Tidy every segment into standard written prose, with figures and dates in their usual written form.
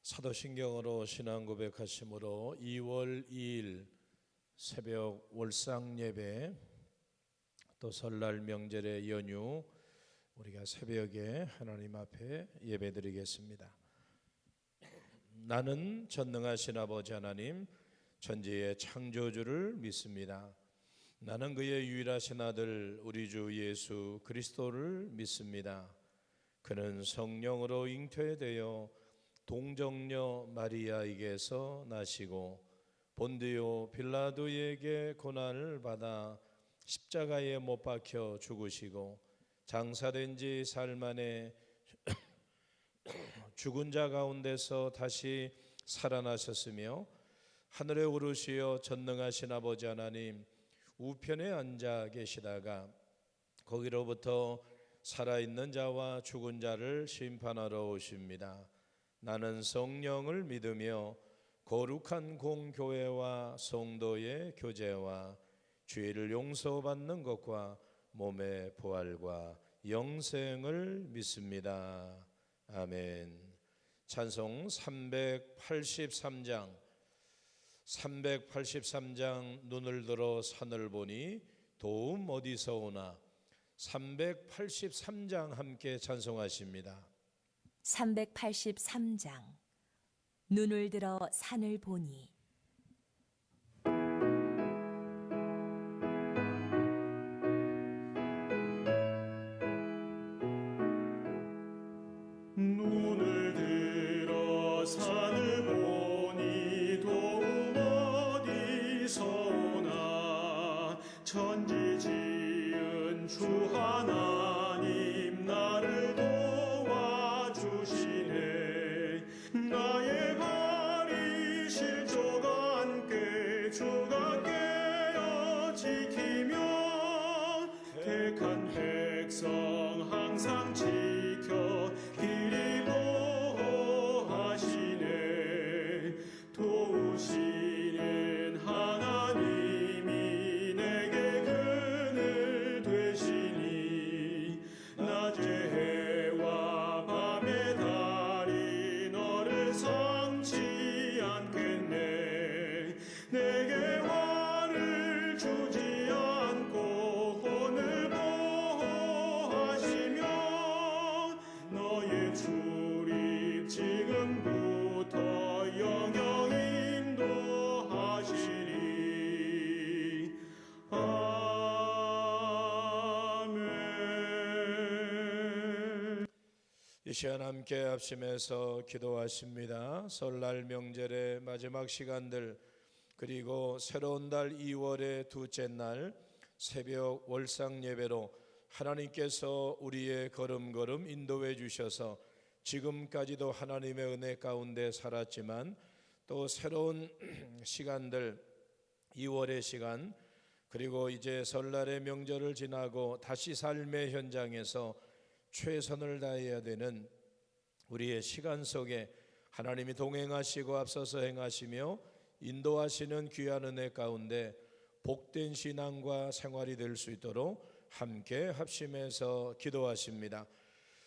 사도신경으로 신앙 고백하심으로 2월 2일 새벽 월상 예배, 또 설날 명절의 연휴, 우리가 새벽에 하나님 앞에 예배드리겠습니다. 나는 전능하신 아버지 하나님, 천지의 창조주를 믿습니다. 나는 그의 유일하신 아들 우리 주 예수 그리스도를 믿습니다. 그는 성령으로 잉태되어 동정녀 마리아에게서 나시고 본디오 빌라도에게 고난을 받아 십자가에 못 박혀 죽으시고 장사된 지 사흘 만에 죽은 자 가운데서 다시 살아나셨으며 하늘에 오르시어 전능하신 아버지 하나님 우편에 앉아 계시다가 거기로부터 살아있는 자와 죽은 자를 심판하러 오십니다. 나는 성령을 믿으며 거룩한 공교회와 성도의 교제와 죄를 용서받는 것과 몸의 부활과 영생을 믿습니다. 아멘. 찬송 383장 눈을 들어 산을 보니 도움 어디서 오나. 383장 함께 찬송하십니다. 383장 눈을 들어 산을 보니. 눈을 들어 산을 보니 도움 어디서 오나. 천지 지은 주 하나님 나를 도와주시네. 나의 발이 실족 않게 주가 깨어 지키며 택한 백성 항상 지켜 길이 보호하시네. 도우시는 하나님이 내게 그늘 되시니. 낮의 해와 밤의 달이 너를 삼지 않겠네. 내게 화를 주지 않고 혼을 보호하시며 너의 출입 지금부터 영영 인도하시리. 아멘. 이 시간 함께 합심해서 기도하십니다. 설날 명절의 마지막 시간들, 그리고 새로운 달 2월의 둘째 날 새벽 월상 예배로 하나님께서 우리의 걸음걸음 인도해 주셔서 지금까지도 하나님의 은혜 가운데 살았지만 또 새로운 시간들, 2월의 시간, 그리고 이제 설날의 명절을 지나고 다시 삶의 현장에서 최선을 다해야 되는 우리의 시간 속에 하나님이 동행하시고 앞서서 행하시며 인도하시는 귀한 은혜 가운데 복된 신앙과 생활이 될 수 있도록 함께 합심해서 기도하십니다.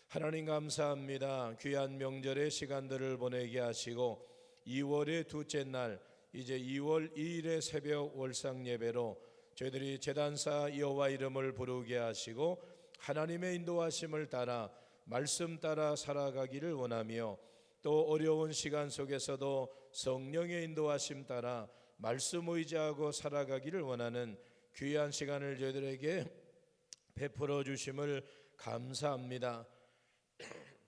하나님 감사합니다. 귀한 명절의 시간들을 보내게 하시고 2월의 둘째 날, 이제 2월 2일의 새벽 월상 예배로 저희들이 제단사 여호와 이름을 부르게 하시고 하나님의 인도하심을 따라 말씀 따라 살아가기를 원하며, 또 어려운 시간 속에서도 성령의 인도하심 따라 말씀 의지하고 살아가기를 원하는 귀한 시간을 저희들에게 베풀어 주심을 감사합니다.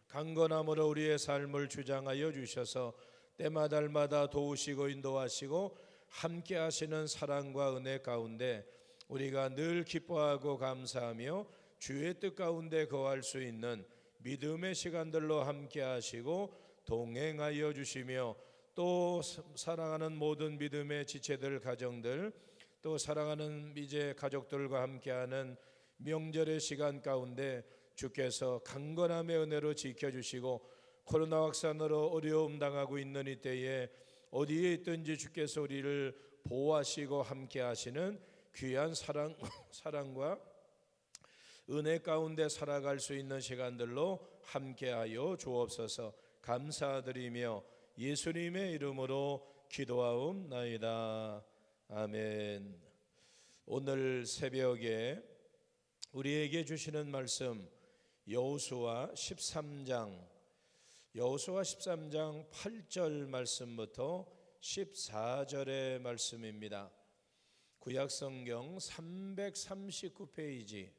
강건함으로 우리의 삶을 주장하여 주셔서 때마다 도우시고 인도하시고 함께 하시는 사랑과 은혜 가운데 우리가 늘 기뻐하고 감사하며 주의 뜻 가운데 거할 수 있는 믿음의 시간들로 함께 하시고 동행하여 주시며, 또 사랑하는 모든 믿음의 지체들, 가정들, 또 사랑하는 이제 가족들과 함께하는 명절의 시간 가운데 주께서 강건함의 은혜로 지켜주시고 코로나 확산으로 어려움 당하고 있는 이때에 어디에 있든지 주께서 우리를 보호하시고 함께하시는 귀한 사랑과 은혜 가운데 살아갈 수 있는 시간들로 함께하여 주옵소서. 감사드리며 예수님의 이름으로 기도하옵나이다. 아멘. 오늘 새벽에 우리에게 주시는 말씀 여호수아 13장 8절 말씀부터 14절의 말씀입니다. 구약성경 339페이지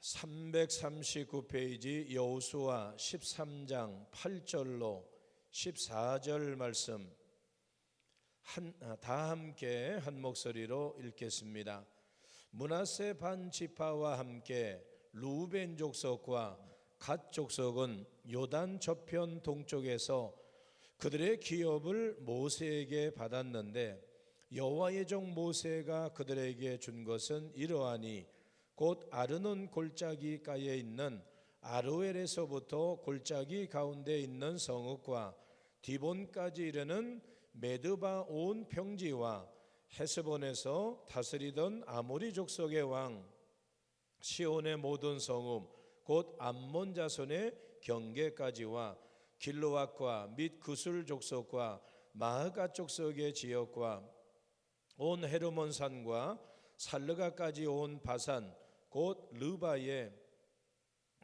339페이지 여호수아 13장 8절로 14절 말씀 다 함께 한 목소리로 읽겠습니다. 므낫세 반 지파와 함께 루벤 족속과 갓 족속은 요단 저편 동쪽에서 그들의 기업을 모세에게 받았는데 여호와의 종 모세가 그들에게 준 것은 이러하니 곧 아르논 골짜기가에 있는 아로엘에서부터 골짜기 가운데 있는 성읍과 디본까지 이르는 메드바 온 평지와 헤스본에서 다스리던 아모리 족속의 왕 시온의 모든 성읍 곧 암몬 자손의 경계까지와 길르앗과 및 그술 족속과 마흐가 족속의 지역과 온 헤르몬 산과 살르가까지 온 바산 곧 르바의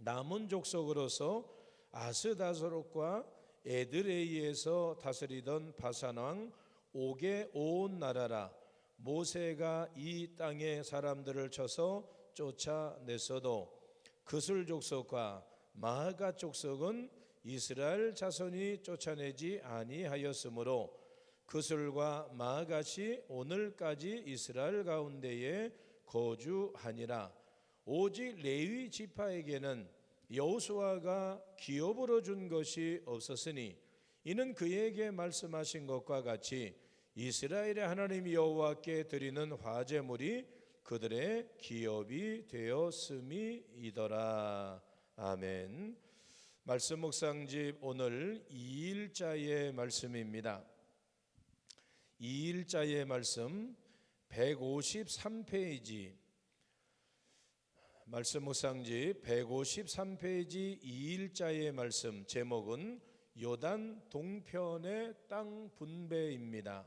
남은 족속으로서 아스다스롯과 에드레이에서 다스리던 바산 왕 옥의 온 나라라. 모세가 이 땅의 사람들을 쳐서 쫓아냈어도 그술 족속과 마하가 족속은 이스라엘 자손이 쫓아내지 아니하였으므로 그술과 마하갓이 오늘까지 이스라엘 가운데에 거주하니라. 오직 레위 지파에게는 여호수아가 기업으로 준 것이 없었으니 이는 그에게 말씀하신 것과 같이 이스라엘의 하나님 여호와께 드리는 화제물이 그들의 기업이 되었음이더라. 아멘. 말씀 묵상집 오늘 2일자의 말씀입니다. 2일자의 말씀 153페이지 말씀 묵상집 153페이지 2일자의 말씀 제목은 요단 동편의 땅 분배입니다.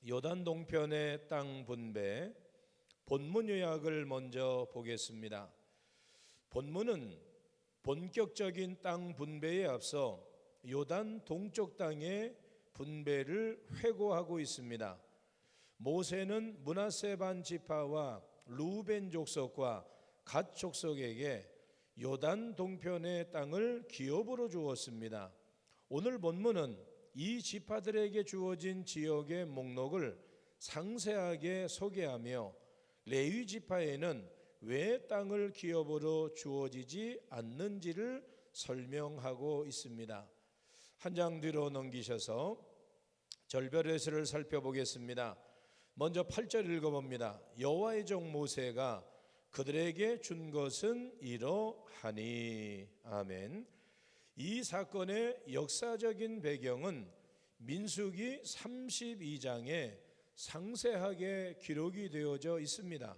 요단 동편의 땅 분배 본문 요약을 먼저 보겠습니다. 본문은 본격적인 땅 분배에 앞서 요단 동쪽 땅의 분배를 회고하고 있습니다. 모세는 므낫세 반 지파와 루벤 족속과 갓 족속에게 요단 동편의 땅을 기업으로 주었습니다. 오늘 본문은 이 지파들에게 주어진 지역의 목록을 상세하게 소개하며 레위 지파에는 왜 땅을 기업으로 주어지지 않는지를 설명하고 있습니다. 한 장 뒤로 넘기셔서 절별회수를 살펴보겠습니다. 먼저 8절 읽어봅니다. 여호와의 종 모세가 그들에게 준 것은 이러하니. 아멘. 이 사건의 역사적인 배경은 민수기 32장에 상세하게 기록이 되어져 있습니다.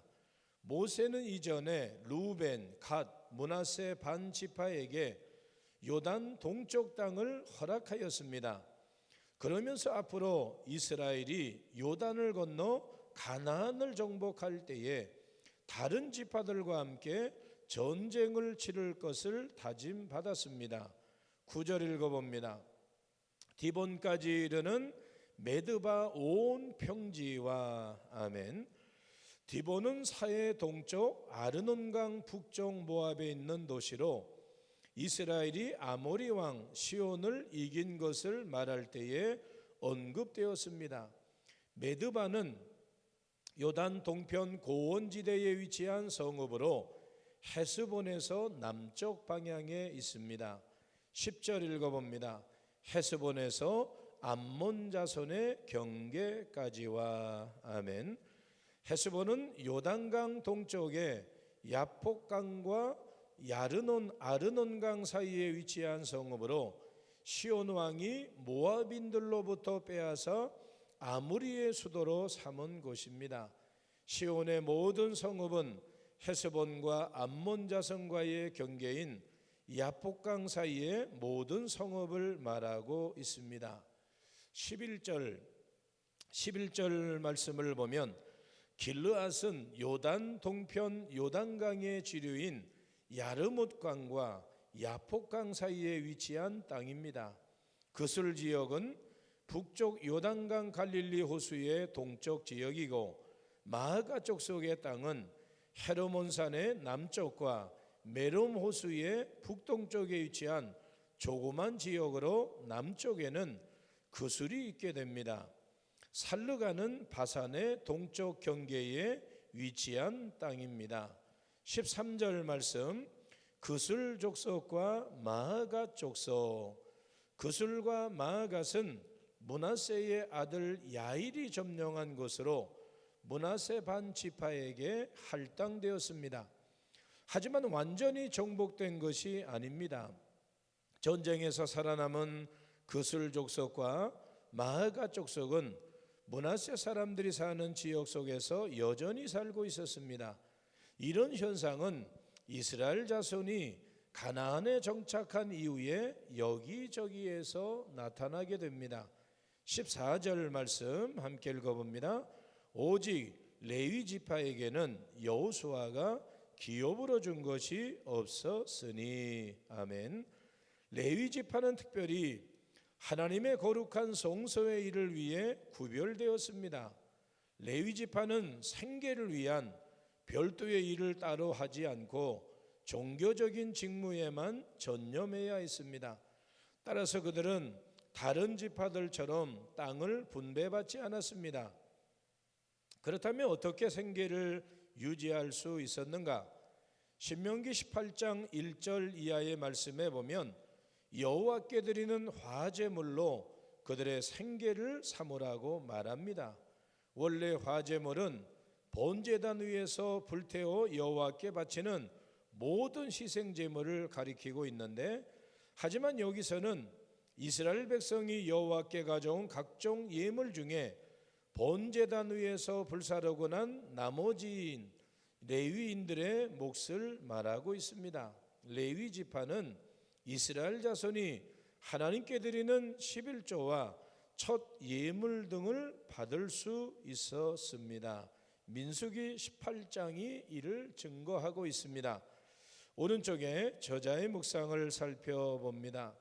모세는 이전에 루벤, 갓, 므낫세 반 지파에게 요단 동쪽 땅을 허락하였습니다. 그러면서 앞으로 이스라엘이 요단을 건너 가나안을 정복할 때에 다른 지파들과 함께 전쟁을 치를 것을 다짐받았습니다. 9절 읽어봅니다. 디본까지 이르는 메드바 온 평지와. 아멘. 디본은 사해 동쪽 아르논강 북쪽 모압에 있는 도시로 이스라엘이 아모리 왕 시온을 이긴 것을 말할 때에 언급되었습니다. 메드바는 요단 동편 고원지대에 위치한 성읍으로 헤스본에서 남쪽 방향에 있습니다. 10절 읽어봅니다. 헤스본에서 암몬 자손의 경계까지와. 아멘. 헤스본은 요단강 동쪽에 야폭강과 아르논강 사이에 위치한 성읍으로 시온 왕이 모압인들로부터 빼앗아 아무리의 수도로 삼은 곳입니다. 시온의 모든 성읍은 헤스본과 암몬 자손과의 경계인 야복강 사이의 모든 성읍을 말하고 있습니다. 11절 말씀을 보면 길르앗은 요단 동편 요단강의 지류인 야르못강과 야복강 사이에 위치한 땅입니다. 그술 지역은 북쪽 요단강 갈릴리 호수의 동쪽 지역이고 마아가 족속의 땅은 헤르몬산의 남쪽과 메롬 호수의 북동쪽에 위치한 조그만 지역으로 남쪽에는 그술이 있게 됩니다. 살르가는 바산의 동쪽 경계에 위치한 땅입니다. 13절 말씀, 그술 족속과 마아갓 족속. 그술과 마아갓은 므낫세의 아들 야일이 점령한 곳으로 므낫세 반 지파에게 할당되었습니다. 하지만 완전히 정복된 것이 아닙니다. 전쟁에서 살아남은 그술 족속과 마아갓 족속은 므낫세 사람들이 사는 지역 속에서 여전히 살고 있었습니다. 이런 현상은 이스라엘 자손이 가나안에 정착한 이후에 여기저기에서 나타나게 됩니다. 14절 말씀 함께 읽어봅니다. 오직 레위 지파에게는 여호수아가 기업으로 준 것이 없었으니. 아멘. 레위 지파는 특별히 하나님의 거룩한 성소의 일을 위해 구별되었습니다. 레위 지파는 생계를 위한 별도의 일을 따로 하지 않고 종교적인 직무에만 전념해야 했습니다. 따라서 그들은 다른 지파들처럼 땅을 분배받지 않았습니다. 그렇다면 어떻게 생계를 유지할 수 있었는가? 신명기 18장 1절 이하의 말씀에 보면 여호와께 드리는 화제물로 그들의 생계를 삼으라고 말합니다. 원래 화제물은 번제단 위에서 불태워 여호와께 바치는 모든 희생제물을 가리키고 있는데, 하지만 여기서는 이스라엘 백성이 여호와께 가져온 각종 예물 중에 번제단 위에서 불사르고 난 나머지인 레위인들의 몫을 말하고 있습니다. 레위 지파는 이스라엘 자손이 하나님께 드리는 11조와 첫 예물 등을 받을 수 있었습니다. 민수기 18장이 이를 증거하고 있습니다. 오른쪽에 저자의 묵상을 살펴봅니다.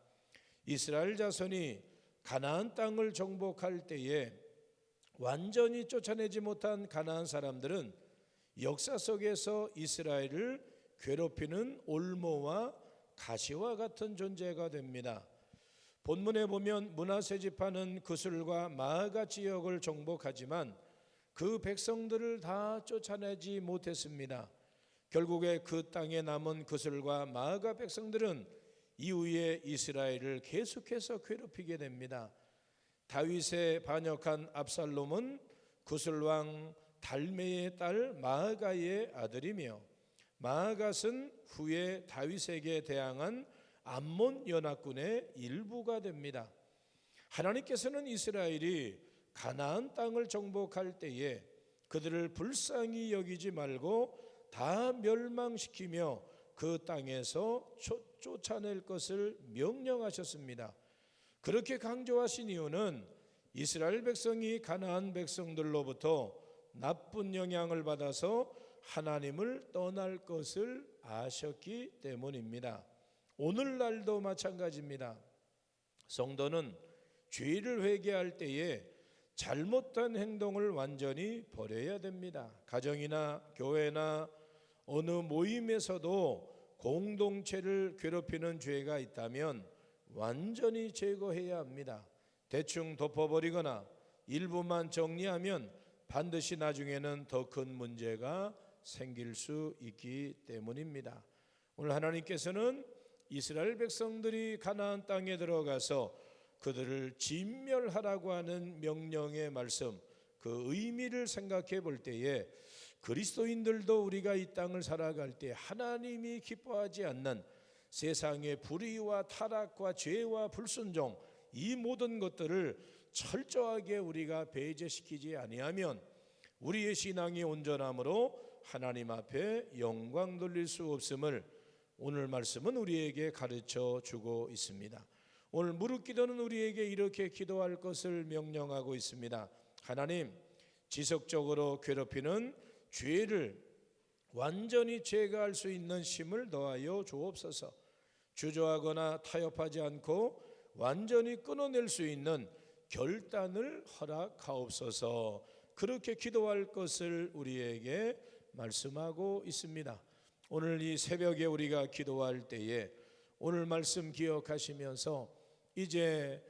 이스라엘 자손이 가나안 땅을 정복할 때에 완전히 쫓아내지 못한 가나안 사람들은 역사 속에서 이스라엘을 괴롭히는 올무와 가시와 같은 존재가 됩니다. 본문에 보면 므낫세 지파는 그술과 마아가 지역을 정복하지만 그 백성들을 다 쫓아내지 못했습니다. 결국에 그 땅에 남은 그술과 마아가 백성들은 이후에 이스라엘을 계속해서 괴롭히게 됩니다. 다윗에 반역한 압살롬은 그술 왕 달메의 딸 마아가의 아들이며, 마아갓은 후에 다윗에게 대항한 암몬 연합군의 일부가 됩니다. 하나님께서는 이스라엘이 가나안 땅을 정복할 때에 그들을 불쌍히 여기지 말고 다 멸망시키며 그 땅에서 쫓아낼 것을 명령하셨습니다. 그렇게 강조하신 이유는 이스라엘 백성이 가나안 백성들로부터 나쁜 영향을 받아서 하나님을 떠날 것을 아셨기 때문입니다. 오늘날도 마찬가지입니다. 성도는 죄를 회개할 때에 잘못한 행동을 완전히 버려야 됩니다. 가정이나 교회나 어느 모임에서도 공동체를 괴롭히는 죄가 있다면 완전히 제거해야 합니다. 대충 덮어버리거나 일부만 정리하면 반드시 나중에는 더 큰 문제가 생길 수 있기 때문입니다. 오늘 하나님께서는 이스라엘 백성들이 가나안 땅에 들어가서 그들을 진멸하라고 하는 명령의 말씀, 그 의미를 생각해 볼 때에 그리스도인들도 우리가 이 땅을 살아갈 때 하나님이 기뻐하지 않는 세상의 불의와 타락과 죄와 불순종, 이 모든 것들을 철저하게 우리가 배제시키지 아니하면 우리의 신앙이 온전함으로 하나님 앞에 영광 돌릴 수 없음을 오늘 말씀은 우리에게 가르쳐 주고 있습니다. 오늘 무릎 기도는 우리에게 이렇게 기도할 것을 명령하고 있습니다. 하나님, 지속적으로 괴롭히는 죄를 완전히 제거할 수 있는 힘을 더하여 주옵소서. 주저하거나 타협하지 않고 완전히 끊어낼 수 있는 결단을 허락하옵소서. 그렇게 기도할 것을 우리에게 말씀하고 있습니다. 오늘 이 새벽에 우리가 기도할 때에 오늘 말씀 기억하시면서 이제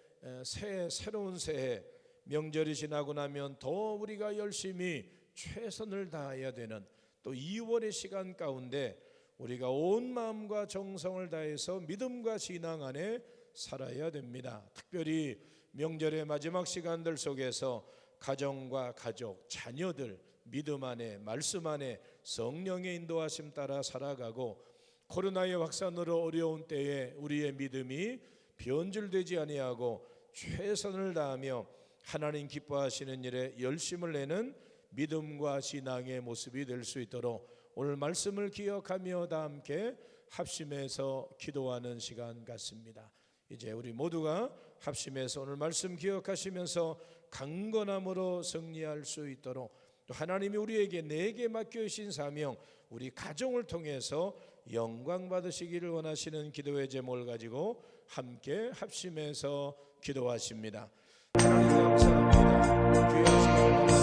새로운 새해 명절이 지나고 나면 더 우리가 열심히 최선을 다해야 되는 또 2월의 시간 가운데 우리가 온 마음과 정성을 다해서 믿음과 신앙 안에 살아야 됩니다. 특별히 명절의 마지막 시간들 속에서 가정과 가족, 자녀들 믿음 안에 말씀 안에 성령의 인도하심 따라 살아가고 코로나의 확산으로 어려운 때에 우리의 믿음이 변질되지 아니하고 최선을 다하며 하나님 기뻐하시는 일에 열심을 내는 믿음과 신앙의 모습이 될 수 있도록 오늘 말씀을 기억하며 다 함께 합심해서 기도하는 시간 같습니다. 이제 우리 모두가 합심해서 오늘 말씀 기억하시면서 강건함으로 승리할 수 있도록 또 하나님이 우리에게 내게 맡겨주신 사명 우리 가정을 통해서 영광 받으시기를 원하시는 기도의 제목을 가지고 함께 합심해서 기도하십니다. 하나님 감사합니다. 귀하신